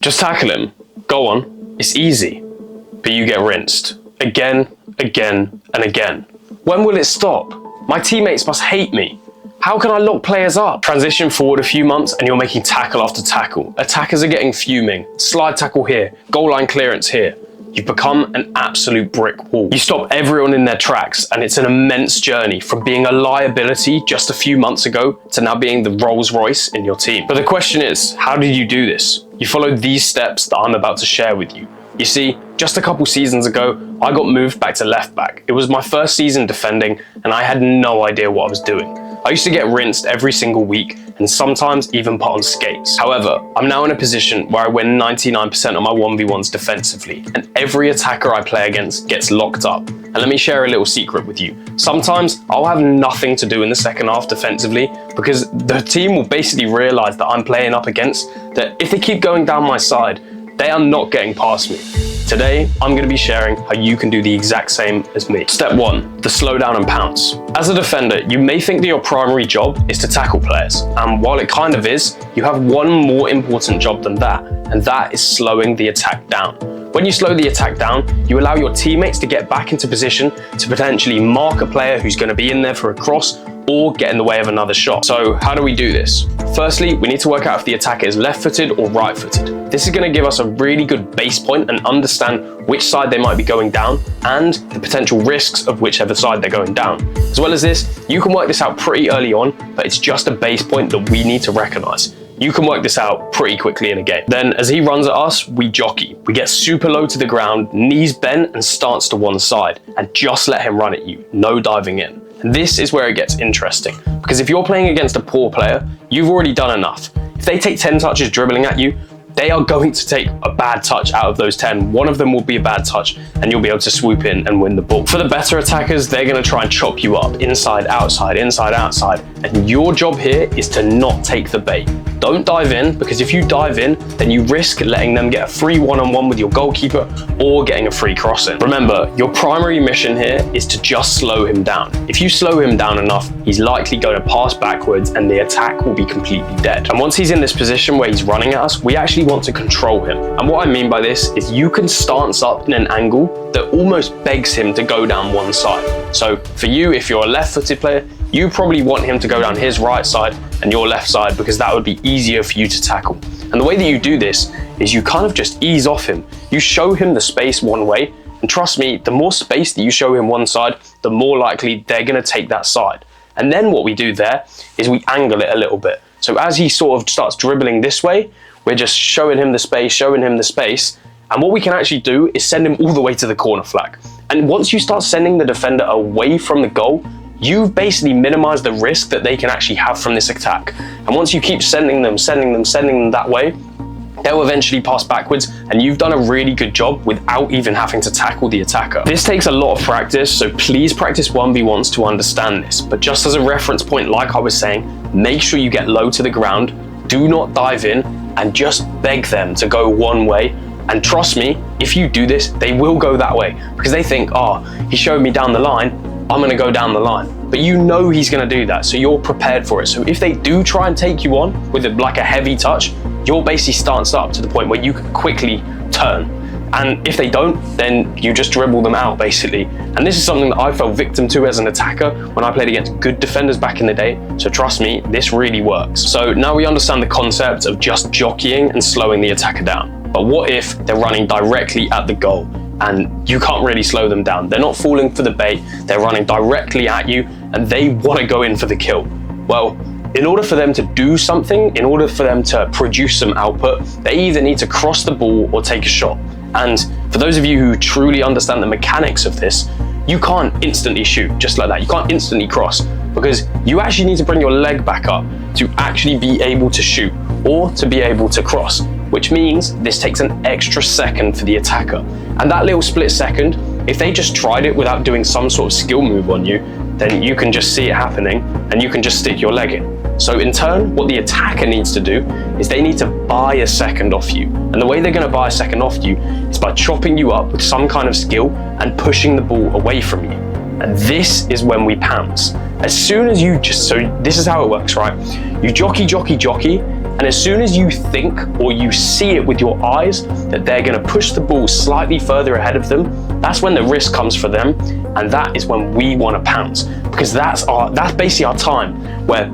Just tackle him. Go on. It's easy. But you get rinsed. Again, again, and again. When will it stop? My teammates must hate me. How can I lock players up? Transition forward a few months and you're making tackle after tackle. Attackers are getting fuming. Slide tackle here. Goal line clearance here. You've become an absolute brick wall. You stop everyone in their tracks, and it's an immense journey from being a liability just a few months ago to now being the Rolls Royce in your team. But the question is, how did you do this? You followed these steps that I'm about to share with you. You see, just a couple seasons ago, I got moved back to left back. It was my first season defending, and I had no idea what I was doing. I used to get rinsed every single week and sometimes even put on skates. However, I'm now in a position where I win 99% of my 1v1s defensively, and every attacker I play against gets locked up. And let me share a little secret with you. Sometimes I'll have nothing to do in the second half defensively because the team will basically realize that I'm playing up against that if they keep going down my side, they are not getting past me. Today, I'm going to be sharing how you can do the exact same as me. Step 1, the slow down and pounce. As a defender, you may think that your primary job is to tackle players. And while it kind of is, you have one more important job than that, and that is slowing the attack down. When you slow the attack down, you allow your teammates to get back into position to potentially mark a player who's going to be in there for a cross or get in the way of another shot. So how do we do this? Firstly, we need to work out if the attacker is left-footed or right-footed. This is going to give us a really good base point and understand which side they might be going down and the potential risks of whichever side they're going down. As well as this, you can work this out pretty early on, but it's just a base point that we need to recognize. You can work this out pretty quickly in a game. Then as he runs at us, we jockey. We get super low to the ground, knees bent and stance to one side, and just let him run at you, no diving in. And this is where it gets interesting, because if you're playing against a poor player, you've already done enough. If they take 10 touches dribbling at you, they are going to take a bad touch out of those 10. One of them will be a bad touch and you'll be able to swoop in and win the ball. For the better attackers, they're going to try and chop you up inside, outside, inside, outside. And your job here is to not take the bait. Don't dive in, because if you dive in, then you risk letting them get a free one-on-one with your goalkeeper or getting a free cross in. Remember, your primary mission here is to just slow him down. If you slow him down enough, he's likely going to pass backwards and the attack will be completely dead. And once he's in this position where he's running at us, we actually want to control him. And what I mean by this is you can stance up in an angle that almost begs him to go down one side. So for you, if you're a left-footed player, you probably want him to go down his right side and your left side because that would be easier for you to tackle. And the way that you do this is you kind of just ease off him. You show him the space one way, and trust me, the more space that you show him one side, the more likely they're going to take that side. And then what we do there is we angle it a little bit. So as he sort of starts dribbling this way, we're just showing him the space, and what we can actually do is send him all the way to the corner flag. And once you start sending the defender away from the goal, you've basically minimized the risk that they can actually have from this attack. And once you keep sending them that way, they'll eventually pass backwards, and you've done a really good job without even having to tackle the attacker. This takes a lot of practice, so please practice 1v1s to understand this. But just as a reference point, like I was saying, make sure you get low to the ground, do not dive in, and just beg them to go one way. And trust me, if you do this, they will go that way because they think, oh, he showed me down the line, I'm going to go down the line. But you know he's going to do that, so you're prepared for it. So if they do try and take you on with like a heavy touch, you're basically stanced up to the point where you can quickly turn. And if they don't, then you just dribble them out basically. And this is something that I fell victim to as an attacker when I played against good defenders back in the day. So trust me, this really works. So now we understand the concept of just jockeying and slowing the attacker down. But what if they're running directly at the goal? And you can't really slow them down. They're not falling for the bait, they're running directly at you and they want to go in for the kill. Well, in order for them to do something, in order for them to produce some output, they either need to cross the ball or take a shot. And for those of you who truly understand the mechanics of this, you can't instantly shoot just like that. You can't instantly cross because you actually need to bring your leg back up to actually be able to shoot or to be able to cross, which means this takes an extra second for the attacker. And that little split second, if they just tried it without doing some sort of skill move on you, then you can just see it happening and you can just stick your leg in. So in turn, what the attacker needs to do is they need to buy a second off you. And the way they're going to buy a second off you is by chopping you up with some kind of skill and pushing the ball away from you. And this is when we pounce. As soon as you so this is how it works, right? You jockey, And as soon as you think or you see it with your eyes that they're going to push the ball slightly further ahead of them, that's when the risk comes for them, and that is when we want to pounce, because that's basically our time where,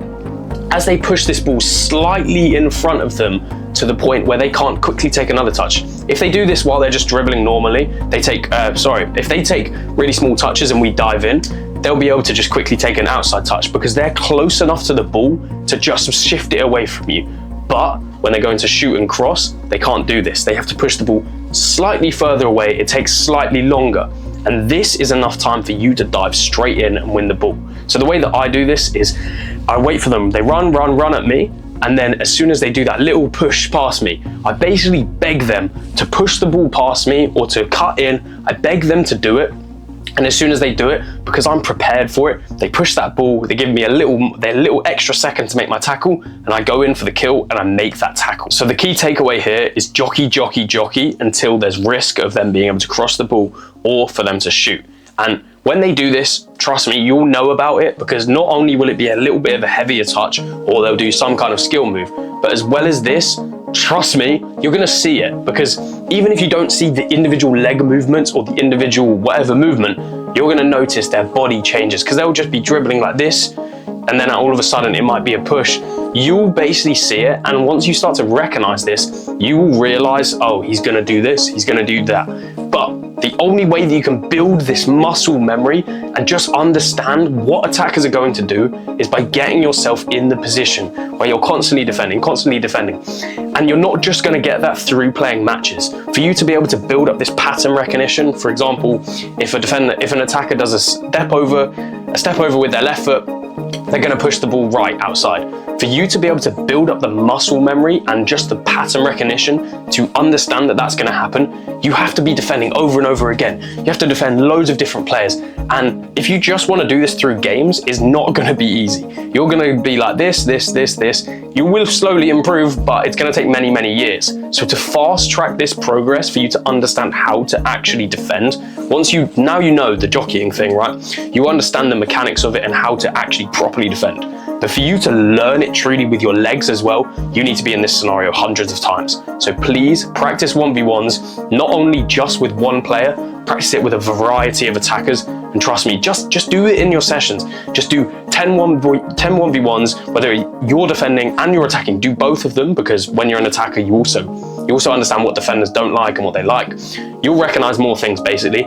as they push this ball slightly in front of them to the point where they can't quickly take another touch. If they do this while they're just dribbling normally, if they take really small touches and we dive in, they'll be able to just quickly take an outside touch because they're close enough to the ball to just shift it away from you. But when they're going to shoot and cross, they can't do this. They have to push the ball slightly further away. It takes slightly longer. And this is enough time for you to dive straight in and win the ball. So the way that I do this is I wait for them. They run at me. And then as soon as they do that little push past me, I basically beg them to push the ball past me or to cut in. I beg them to do it. And as soon as they do it, because I'm prepared for it, they push that ball, they give me their little extra second to make my tackle, and I go in for the kill and I make that tackle. So the key takeaway here is jockey, jockey, jockey until there's risk of them being able to cross the ball or for them to shoot. And when they do this, trust me, you'll know about it, because not only will it be a little bit of a heavier touch or they'll do some kind of skill move, but as well as this, trust me, you're going to see it, because even if you don't see the individual leg movements or the individual whatever movement, you're going to notice their body changes, because they'll just be dribbling like this and then all of a sudden it might be a push. You'll basically see it, and once you start to recognize this, you will realize, oh, he's going to do this, he's going to do that. But the only way that you can build this muscle memory and just understand what attackers are going to do is by getting yourself in the position where you're constantly defending. And you're not just going to get that through playing matches. For you to be able to build up this pattern recognition, for example, if an attacker does a step over with their left foot, they're going to push the ball right outside. For you to be able to build up the muscle memory and just the pattern recognition to understand that that's going to happen, you have to be defending over and over again. You have to defend loads of different players. And if you just want to do this through games, it's not going to be easy. You're going to be like this. You will slowly improve, but it's going to take many, many years. So to fast track this progress for you to understand how to actually defend, now you know the jockeying thing, right? You understand the mechanics of it and how to actually properly defend. But for you to learn it truly with your legs as well, you need to be in this scenario hundreds of times. So please practice 1v1s, not only just with one player, practice it with a variety of attackers. And trust me, just do it in your sessions. Just do 10 1v1s, whether you're defending and you're attacking. Do both of them, because when you're an attacker, you also understand what defenders don't like and what they like. You'll recognize more things basically.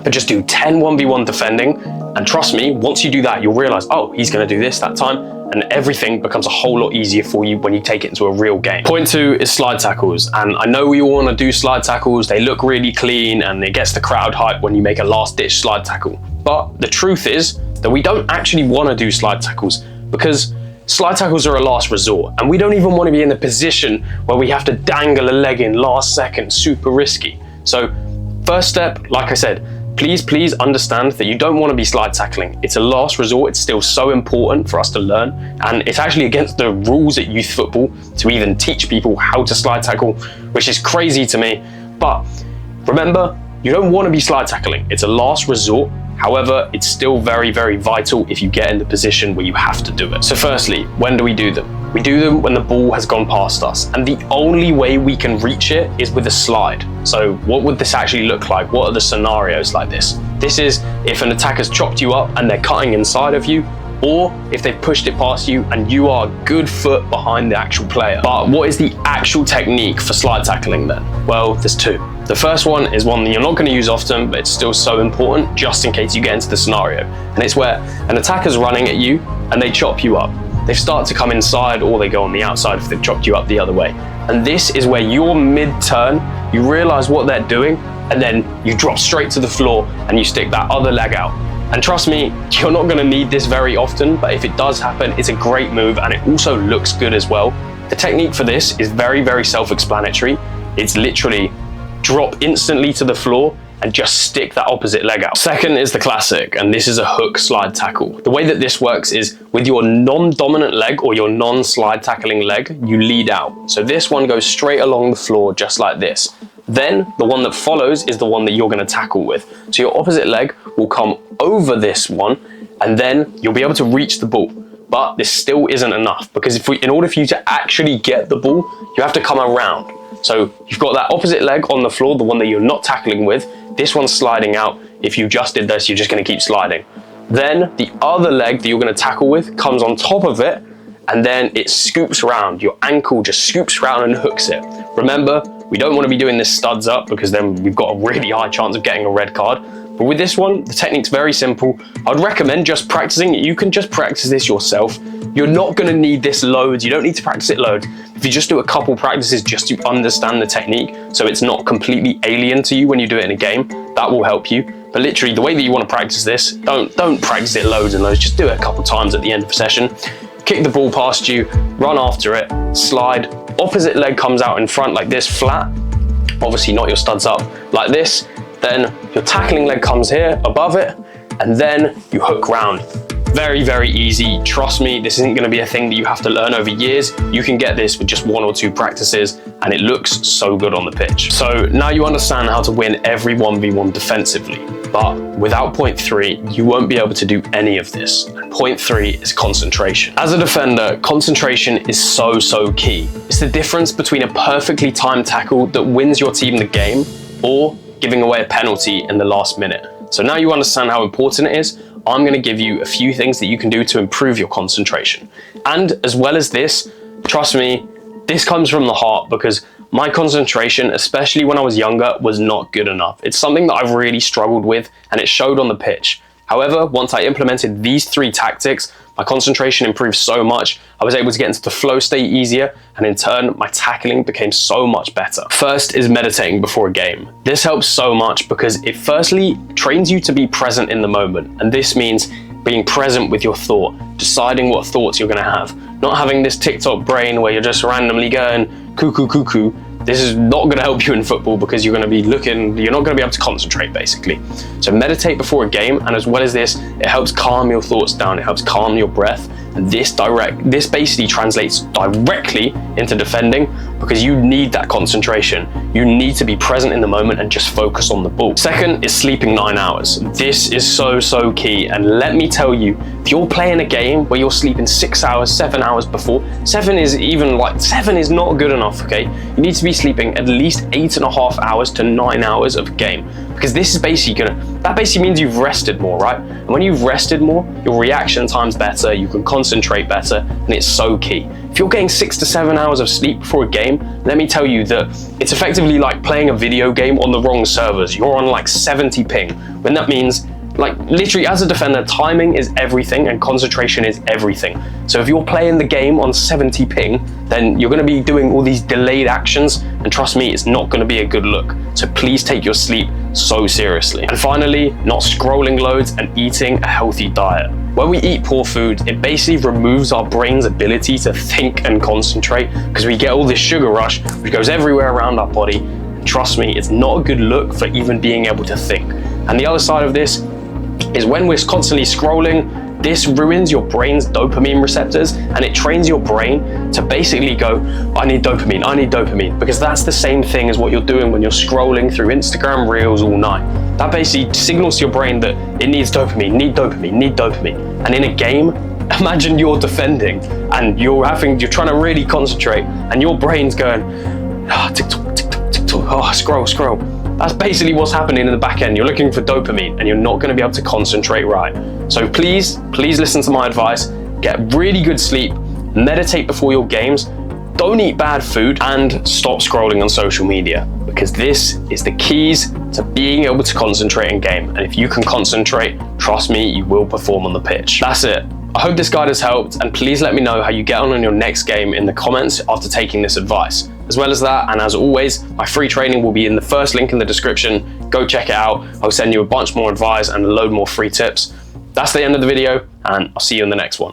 But just do 10 1v1 defending, and trust me, once you do that, you'll realize, oh, he's going to do this that time, and everything becomes a whole lot easier for you when you take it into a real game. Point 2 is slide tackles, and I know we all want to do slide tackles. They look really clean and it gets the crowd hype when you make a last ditch slide tackle. But the truth is that we don't actually want to do slide tackles, because slide tackles are a last resort, and we don't even want to be in the position where we have to dangle a leg in last second, super risky. So first step, like I said, please understand that you don't want to be slide tackling. It's a last resort. It's still so important for us to learn, and it's actually against the rules at youth football to even teach people how to slide tackle, which is crazy to me. But remember, you don't want to be slide tackling. It's a last resort. However, it's still very, very vital if you get in the position where you have to do it. So firstly, when do we do them? We do them when the ball has gone past us, and the only way we can reach it is with a slide. So what would this actually look like? What are the scenarios like this? This is if an attacker's chopped you up and they're cutting inside of you, or if they've pushed it past you and you are a good foot behind the actual player. But what is the actual technique for slide tackling then? Well, there's two. The first one is one that you're not going to use often, but it's still so important just in case you get into the scenario. And it's where an attacker's running at you and they chop you up. They start to come inside, or they go on the outside if they've chopped you up the other way. And this is where you're mid-turn, you realize what they're doing, and then you drop straight to the floor and you stick that other leg out. And trust me, you're not going to need this very often, but if it does happen, it's a great move, and it also looks good as well. The technique for this is very, very self-explanatory. It's literally drop instantly to the floor and just stick that opposite leg out. Second is the classic, and this is a hook slide tackle. The way that this works is with your non-dominant leg or your non-slide tackling leg, you lead out. So this one goes straight along the floor just like this. Then the one that follows is the one that you're going to tackle with. So your opposite leg will come over this one, and then you'll be able to reach the ball. But this still isn't enough, because in order for you to actually get the ball, you have to come around. So you've got that opposite leg on the floor, the one that you're not tackling with. This one's sliding out. If you just did this, you're just going to keep sliding. Then the other leg that you're going to tackle with comes on top of it, and then it scoops around. Your ankle just scoops around and hooks it. Remember, we don't want to be doing this studs up, because then we've got a really high chance of getting a red card. But with this one, the technique's very simple. I'd recommend just practicing. You can just practice this yourself. You're not going to need this loads. You don't need to practice it loads. If you just do a couple practices just to understand the technique, so it's not completely alien to you when you do it in a game, that will help you. But literally, the way that you want to practice this, don't practice it loads and loads. Just do it a couple times at the end of the session. Kick the ball past you, run after it, slide. Opposite leg comes out in front like this, flat. Obviously not your studs up, like this. Then your tackling leg comes here above it, and then you hook round. Very, very easy. Trust me, this isn't going to be a thing that you have to learn over years. You can get this with just 1 or 2 practices, and it looks so good on the pitch. So now you understand how to win every 1v1 defensively. But without point 3, you won't be able to do any of this. And point 3 is concentration. As a defender, concentration is so key. It's the difference between a perfectly timed tackle that wins your team the game, or giving away a penalty in the last minute. So now you understand how important it is. I'm going to give you a few things that you can do to improve your concentration. And as well as this, trust me, this comes from the heart, because my concentration, especially when I was younger, was not good enough. It's something that I've really struggled with, and it showed on the pitch. However, once I implemented these 3 tactics, my concentration improved so much. I was able to get into the flow state easier, and in turn, my tackling became so much better. First is meditating before a game. This helps so much because it firstly trains you to be present in the moment, and this means being present with your thought, deciding what thoughts you're going to have, not having this TikTok brain where you're just randomly going cuckoo. This is not going to help you in football, because you're going to be you're not going to be able to concentrate basically. So meditate before a game, and as well as this, it helps calm your thoughts down, it helps calm your breath, and this basically translates directly into defending, because you need that concentration. You need to be present in the moment and just focus on the ball. Second is sleeping 9 hours. This is so key, and let me tell you, if you're playing a game where you're sleeping 6 hours, 7 hours before, 7 is not good enough, okay? You need to be sleeping at least 8.5 hours to 9 hours of a game, because this is that basically means you've rested more, right? And when you've rested more, your reaction time's better, you can concentrate better, and it's so key. If you're getting 6 to 7 hours of sleep before a game, let me tell you that it's effectively like playing a video game on the wrong servers. You're on like 70 ping, when that means, like, literally as a defender, timing is everything and concentration is everything. So if you're playing the game on 70 ping, then you're going to be doing all these delayed actions, and trust me, it's not going to be a good look. So please take your sleep so seriously. And finally, not scrolling loads and eating a healthy diet. When we eat poor food, it basically removes our brain's ability to think and concentrate, because we get all this sugar rush which goes everywhere around our body. And trust me, it's not a good look for even being able to think. And the other side of this is when we're constantly scrolling, this ruins your brain's dopamine receptors, and it trains your brain to basically go, I need dopamine, because that's the same thing as what you're doing when you're scrolling through Instagram Reels all night. That basically signals to your brain that it needs dopamine, need dopamine. And in a game, imagine you're defending and you're trying to really concentrate, and your brain's going, TikTok, scroll. That's basically what's happening in the back end. You're looking for dopamine, and you're not going to be able to concentrate right. So please listen to my advice. Get really good sleep, meditate before your games, don't eat bad food, and stop scrolling on social media, because this is the keys to being able to concentrate in game. And if you can concentrate, trust me, you will perform on the pitch. That's it. I hope this guide has helped, and please let me know how you get on your next game in the comments after taking this advice. As well as that, and as always, my free training will be in the first link in the description. Go check it out. I'll send you a bunch more advice and a load more free tips. That's the end of the video, and I'll see you in the next one.